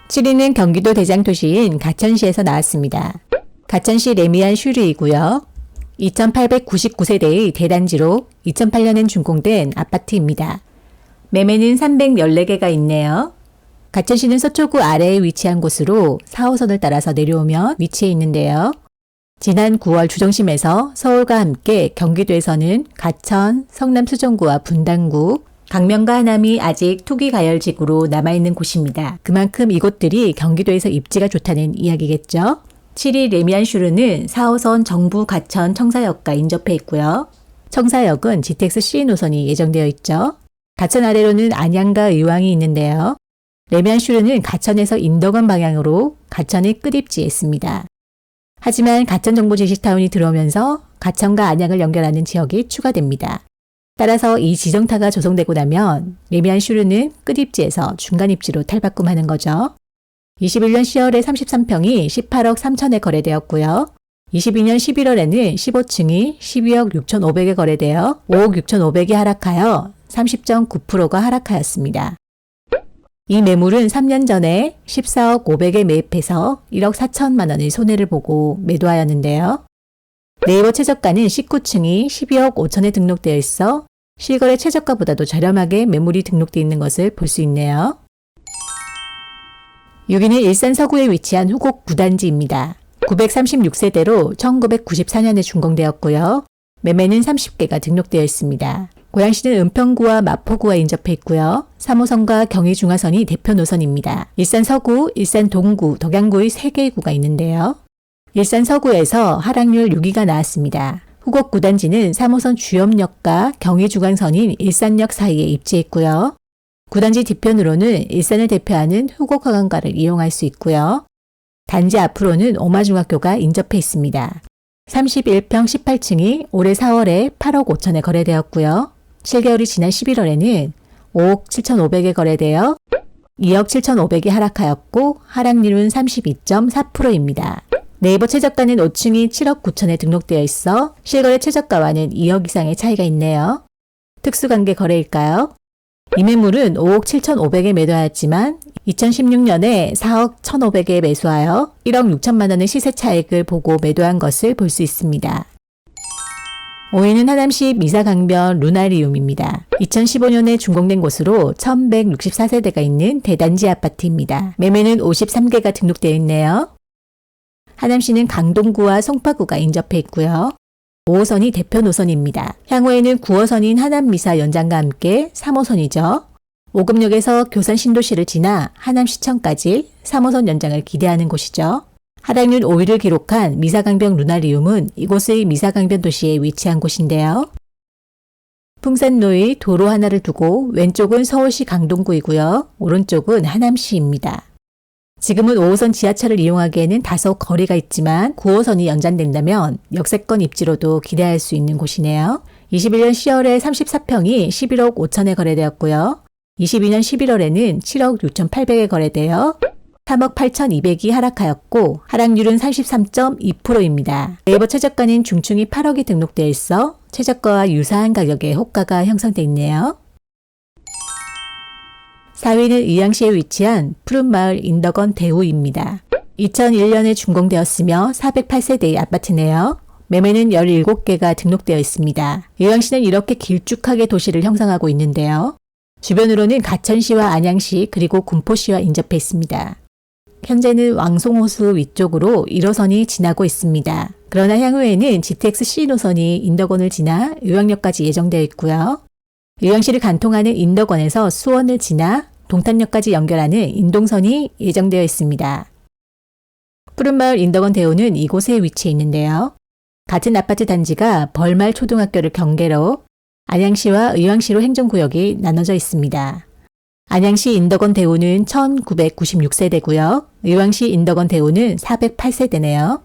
7위는 경기도 대장도시인 가천시에서 나왔습니다. 가천시 레미안 슈르이고요. 2899세대의 대단지로 2008년엔 준공된 아파트입니다. 매매는 314개가 있네요. 가천시는 서초구 아래에 위치한 곳으로 4호선을 따라서 내려오면 위치해 있는데요. 지난 9월 주정심에서 서울과 함께 경기도에서는 가천, 성남 수정구와 분당구, 강명과 하남이 아직 투기 가열지구로 남아있는 곳입니다. 그만큼 이곳들이 경기도에서 입지가 좋다는 이야기겠죠. 7위 레미안슈르는 4호선 정부 가천 청사역과 인접해 있고요. 청사역은 GTX C 노선이 예정되어 있죠. 가천 아래로는 안양과 의왕이 있는데요. 레미안슈르는 가천에서 인덕원 방향으로 가천의 끝입지에 있습니다. 하지만 가천정보지식타운이 들어오면서 가천과 안양을 연결하는 지역이 추가됩니다. 따라서 이 지정타가 조성되고 나면 레미안슈르는 끝입지에서 중간입지로 탈바꿈하는 거죠. 21년 10월에 33평이 18억 3천에 거래되었고요. 22년 11월에는 15층이 12억 6,500에 거래되어 5억 6,500이 하락하여 30.9%가 하락하였습니다. 이 매물은 3년 전에 14억 500에 매입해서 1억 4천만 원의 손해를 보고 매도하였는데요. 네이버 최저가는 19층이 12억 5천에 등록되어 있어 실거래 최저가보다도 저렴하게 매물이 등록되어 있는 것을 볼 수 있네요. 6위는 일산 서구에 위치한 후곡 9단지입니다. 936세대로 1994년에 준공되었고요. 매매는 30개가 등록되어 있습니다. 고양시는 은평구와 마포구와 인접해 있고요. 3호선과 경의중화선이 대표 노선입니다. 일산 서구, 일산 동구, 덕양구의 3개의 구가 있는데요. 일산 서구에서 하락률 6위가 나왔습니다. 후곡 9단지는 3호선 주염역과 경의중앙선인 일산역 사이에 입지해 있고요. 9단지 뒤편으로는 일산을 대표하는 후곡학원가를 이용할 수 있고요. 단지 앞으로는 오마중학교가 인접해 있습니다. 31평 18층이 올해 4월에 8억 5천에 거래되었고요. 7개월이 지난 11월에는 5억 7,500에 거래되어 2억 7,500이 하락하였고 하락률은 32.4%입니다. 네이버 최저가는 5층이 7억 9천에 등록되어 있어 실거래 최저가와는 2억 이상의 차이가 있네요. 특수관계 거래일까요? 이 매물은 5억 7,500에 매도하였지만 2016년에 4억 1,500에 매수하여 1억 6천만 원의 시세 차익을 보고 매도한 것을 볼 수 있습니다. 5위는 하남시 미사강변 루나리움입니다. 2015년에 준공된 곳으로 1164세대가 있는 대단지 아파트입니다. 매매는 53개가 등록되어 있네요. 하남시는 강동구와 송파구가 인접해 있고요. 5호선이 대표 노선입니다. 향후에는 9호선인 하남미사 연장과 함께 3호선이죠. 오금역에서 교산 신도시를 지나 하남시청까지 3호선 연장을 기대하는 곳이죠. 하락률 5위를 기록한 미사강변 루나리움은 이곳의 미사강변 도시에 위치한 곳인데요. 풍산로의 도로 하나를 두고 왼쪽은 서울시 강동구이고요. 오른쪽은 하남시입니다. 지금은 5호선 지하철을 이용하기에는 다소 거리가 있지만 9호선이 연장된다면 역세권 입지로도 기대할 수 있는 곳이네요. 21년 10월에 34평이 11억 5천에 거래되었고요. 22년 11월에는 7억 6,800에 거래되어 3억 8,200이 하락하였고 하락률은 33.2%입니다. 네이버 최저가는 중층이 8억이 등록되어 있어 최저가와 유사한 가격의 호가가 형성되어 있네요. 4위는 의왕시에 위치한 푸른마을 인덕원 대우입니다. 2001년에 준공되었으며 408세대의 아파트네요. 매매는 17개가 등록되어 있습니다. 의왕시는 이렇게 길쭉하게 도시를 형성하고 있는데요. 주변으로는 가천시와 안양시 그리고 군포시와 인접해 있습니다. 현재는 왕송호수 위쪽으로 1호선이 지나고 있습니다. 그러나 향후에는 GTX C 노선이 인덕원을 지나 의왕역까지 예정되어 있고요. 의왕시를 간통하는 인덕원에서 수원을 지나 동탄역까지 연결하는 인동선이 예정되어 있습니다. 푸른마을 인덕원 대우는 이곳에 위치해 있는데요. 같은 아파트 단지가 벌말 초등학교를 경계로 안양시와 의왕시로 행정구역이 나눠져 있습니다. 안양시 인덕원 대우는 1996세대고요. 의왕시 인덕원 대우는 408세대네요.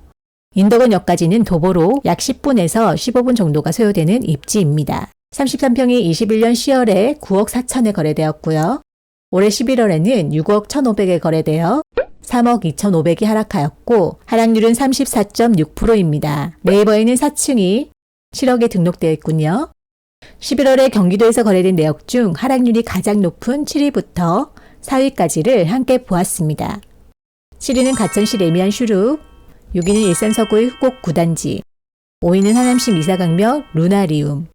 인덕원역까지는 도보로 약 10분에서 15분 정도가 소요되는 입지입니다. 33평이 21년 10월에 9억 4천에 거래되었고요. 올해 11월에는 6억 1,500에 거래되어 3억 2,500이 하락하였고 하락률은 34.6%입니다. 네이버에는 4층이 7억에 등록되어 있군요. 11월에 경기도에서 거래된 내역 중 하락률이 가장 높은 7위부터 4위까지를 함께 보았습니다. 7위는 가천시 레미안 슈룹, 6위는 일산 서구의 후곡 구단지, 5위는 하남시 미사강명 루나리움,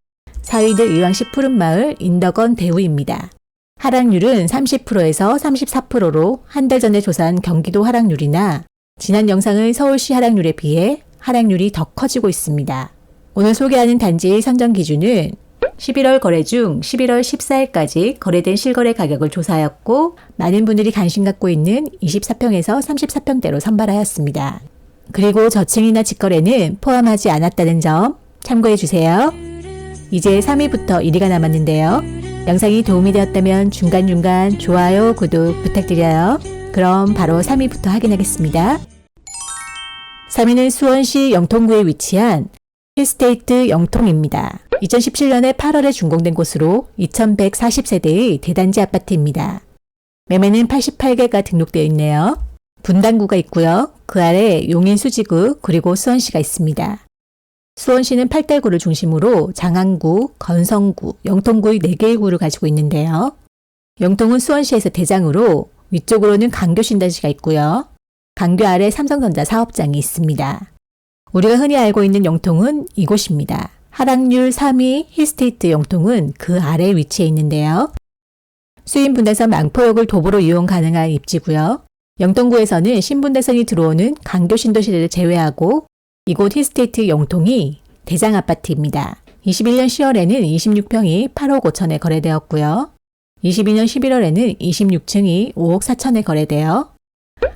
4위는 의왕시 푸른마을 인덕원 대우입니다. 하락률은 30%에서 34%로 한 달 전에 조사한 경기도 하락률이나 지난 영상의 서울시 하락률에 비해 하락률이 더 커지고 있습니다. 오늘 소개하는 단지의 선정 기준은 11월 거래 중 11월 14일까지 거래된 실거래 가격을 조사하였고 많은 분들이 관심 갖고 있는 24평에서 34평대로 선발하였습니다. 그리고 저층이나 직거래는 포함하지 않았다는 점 참고해 주세요. 이제 3위부터 1위가 남았는데요. 영상이 도움이 되었다면 중간중간 좋아요, 구독 부탁드려요. 그럼 바로 3위부터 확인하겠습니다. 3위는 수원시 영통구에 위치한 힐스테이트 영통입니다. 2017년에 8월에 준공된 곳으로 2140세대의 대단지 아파트입니다. 매매는 88개가 등록되어 있네요. 분당구가 있고요. 그 아래 용인 수지구 그리고 수원시가 있습니다. 수원시는 8대구를 중심으로 장안구, 건성구, 영통구의 4개의 구를 가지고 있는데요. 영통은 수원시에서 대장으로 위쪽으로는 강교 신단지가 있고요. 강교 아래 삼성전자 사업장이 있습니다. 우리가 흔히 알고 있는 영통은 이곳입니다. 하락률 3위 힐스테이트 영통은 그 아래 위치해 있는데요. 수인분대선 망포역을 도보로 이용 가능한 입지고요. 영통구에서는 신분대선이 들어오는 강교 신도시를 제외하고 이곳 힐스테이트 영통이 대장 아파트입니다. 21년 10월에는 26평이 8억 5천에 거래되었고요. 22년 11월에는 26층이 5억 4천에 거래되어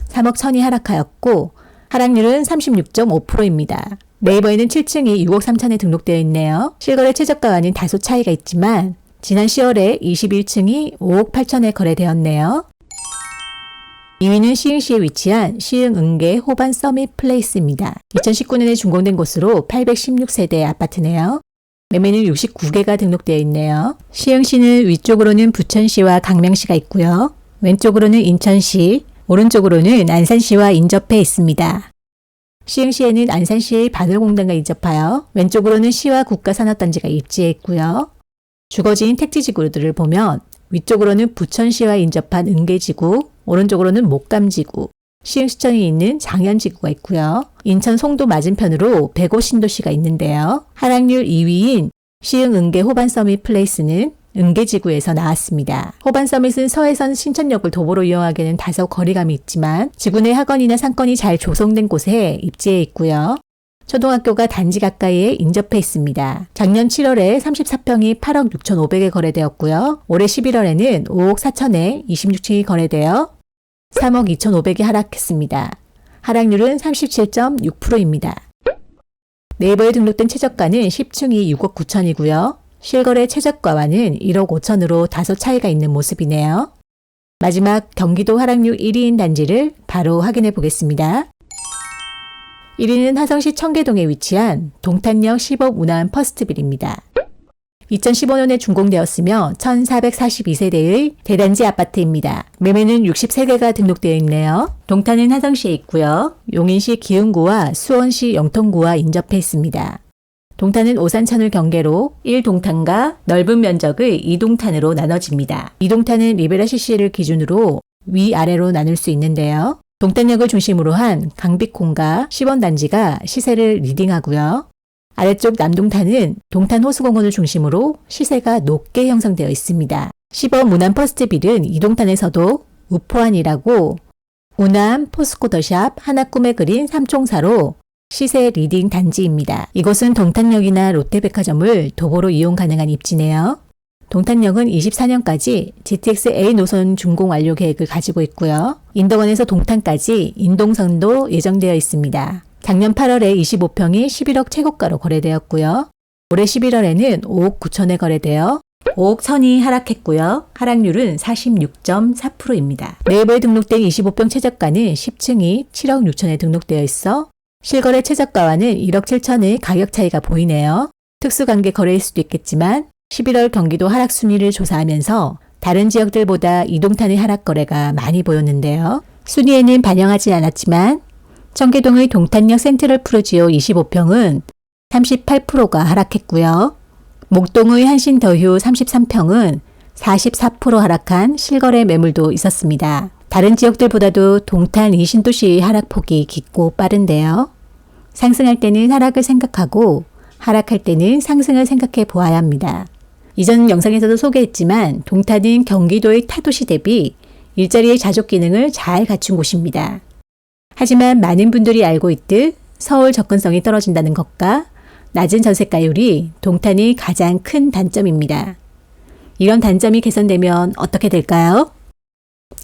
3억 1천이 하락하였고 하락률은 36.5%입니다. 네이버에는 7층이 6억 3천에 등록되어 있네요. 실거래 최저가와는 다소 차이가 있지만 지난 10월에 21층이 5억 8천에 거래되었네요. 2위는 시흥시에 위치한 시흥 은계 호반 서밋 플레이스입니다. 2019년에 준공된 곳으로 816세대 아파트네요. 매매는 69개가 등록되어 있네요. 시흥시는 위쪽으로는 부천시와 강명시가 있고요. 왼쪽으로는 인천시, 오른쪽으로는 안산시와 인접해 있습니다. 시흥시에는 안산시의 바늘공단과 인접하여 왼쪽으로는 시와 국가산업단지가 입지해 있고요. 주거지인 택지지구들을 보면 위쪽으로는 부천시와 인접한 은계지구, 오른쪽으로는 목감지구, 시흥시청이 있는 장현지구가 있고요. 인천 송도 맞은편으로 백오신도시가 있는데요. 하락률 2위인 시흥 은계 호반 서밋 플레이스는 은계지구에서 나왔습니다. 호반 서밋은 서해선 신천역을 도보로 이용하기에는 다소 거리감이 있지만 지구 내 학원이나 상권이 잘 조성된 곳에 입지해 있고요. 초등학교가 단지 가까이에 인접해 있습니다. 작년 7월에 34평이 8억 6,500에 거래되었고요. 올해 11월에는 5억 4천에 26층이 거래되어 3억 2,500이 하락했습니다. 하락률은 37.6%입니다. 네이버에 등록된 최저가는 10층이 6억 9천이고요. 실거래 최저가와는 1억 5천으로 다소 차이가 있는 모습이네요. 마지막 경기도 하락률 1위인 단지를 바로 확인해 보겠습니다. 1위는 화성시 청계동에 위치한 동탄역 10억 운암 퍼스트빌입니다. 2015년에 준공되었으며 1442세대의 대단지 아파트입니다. 매매는 63개가 등록되어 있네요. 동탄은 화성시에 있고요. 용인시 기흥구와 수원시 영통구와 인접해 있습니다. 동탄은 오산천을 경계로 1동탄과 넓은 면적의 2동탄으로 나눠집니다. 2동탄은 리베라 CC를 기준으로 위아래로 나눌 수 있는데요. 동탄역을 중심으로 한 강빛콩과 시원단지가 시세를 리딩하고요. 아래쪽 남동탄은 동탄 호수공원을 중심으로 시세가 높게 형성되어 있습니다. 10억 문암 퍼스트빌은 이동탄에서도 우포안이라고 우남, 포스코더샵, 하나 꿈에 그린 삼총사로 시세 리딩 단지입니다. 이곳은 동탄역이나 롯데백화점을 도보로 이용 가능한 입지네요. 동탄역은 24년까지 GTX A 노선 준공 완료 계획을 가지고 있고요. 인덕원에서 동탄까지 인동선도 예정되어 있습니다. 작년 8월에 25평이 11억 최고가로 거래되었고요. 올해 11월에는 5억 9천에 거래되어 5억 1천이 하락했고요. 하락률은 46.4%입니다. 네이버에 등록된 25평 최저가는 10층이 7억 6천에 등록되어 있어 실거래 최저가와는 1억 7천의 가격 차이가 보이네요. 특수관계 거래일 수도 있겠지만 11월 경기도 하락 순위를 조사하면서 다른 지역들보다 이동탄의 하락 거래가 많이 보였는데요. 순위에는 반영하지 않았지만 청계동의 동탄역 센트럴 프루지오 25평은 38%가 하락했고요. 목동의 한신더휴 33평은 44% 하락한 실거래 매물도 있었습니다. 다른 지역들보다도 동탄 이 신도시의 하락폭이 깊고 빠른데요. 상승할 때는 하락을 생각하고 하락할 때는 상승을 생각해 보아야 합니다. 이전 영상에서도 소개했지만 동탄은 경기도의 타도시 대비 일자리의 자족 기능을 잘 갖춘 곳입니다. 하지만 많은 분들이 알고 있듯 서울 접근성이 떨어진다는 것과 낮은 전세가율이 동탄의 가장 큰 단점입니다. 이런 단점이 개선되면 어떻게 될까요?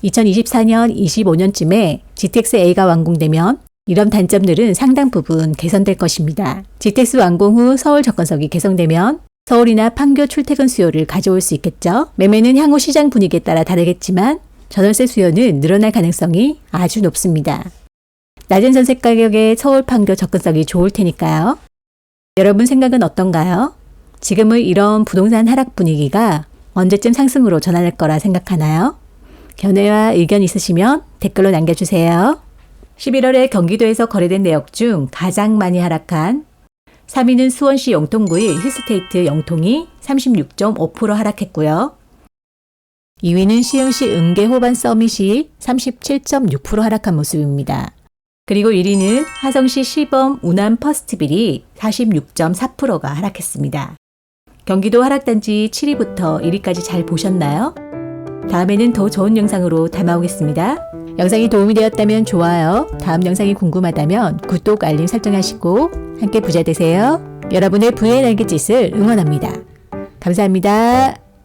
2024년, 25년쯤에 GTX A가 완공되면 이런 단점들은 상당 부분 개선될 것입니다. GTX 완공 후 서울 접근성이 개선되면 서울이나 판교 출퇴근 수요를 가져올 수 있겠죠. 매매는 향후 시장 분위기에 따라 다르겠지만 전월세 수요는 늘어날 가능성이 아주 높습니다. 낮은 전세 가격에 서울 판교 접근성이 좋을 테니까요. 여러분 생각은 어떤가요? 지금의 이런 부동산 하락 분위기가 언제쯤 상승으로 전환할 거라 생각하나요? 견해와 의견 있으시면 댓글로 남겨주세요. 11월에 경기도에서 거래된 내역 중 가장 많이 하락한 3위는 수원시 영통구의 힐스테이트 영통이 36.5% 하락했고요. 2위는 시흥시 은계호반 서밋이 37.6% 하락한 모습입니다. 그리고 1위는 하성시 시범 운암 퍼스트빌이 46.4%가 하락했습니다. 경기도 하락단지 7위부터 1위까지 잘 보셨나요? 다음에는 더 좋은 영상으로 담아오겠습니다. 영상이 도움이 되었다면 좋아요, 다음 영상이 궁금하다면 구독, 알림 설정하시고 함께 부자 되세요. 여러분의 부의 날갯짓을 응원합니다. 감사합니다.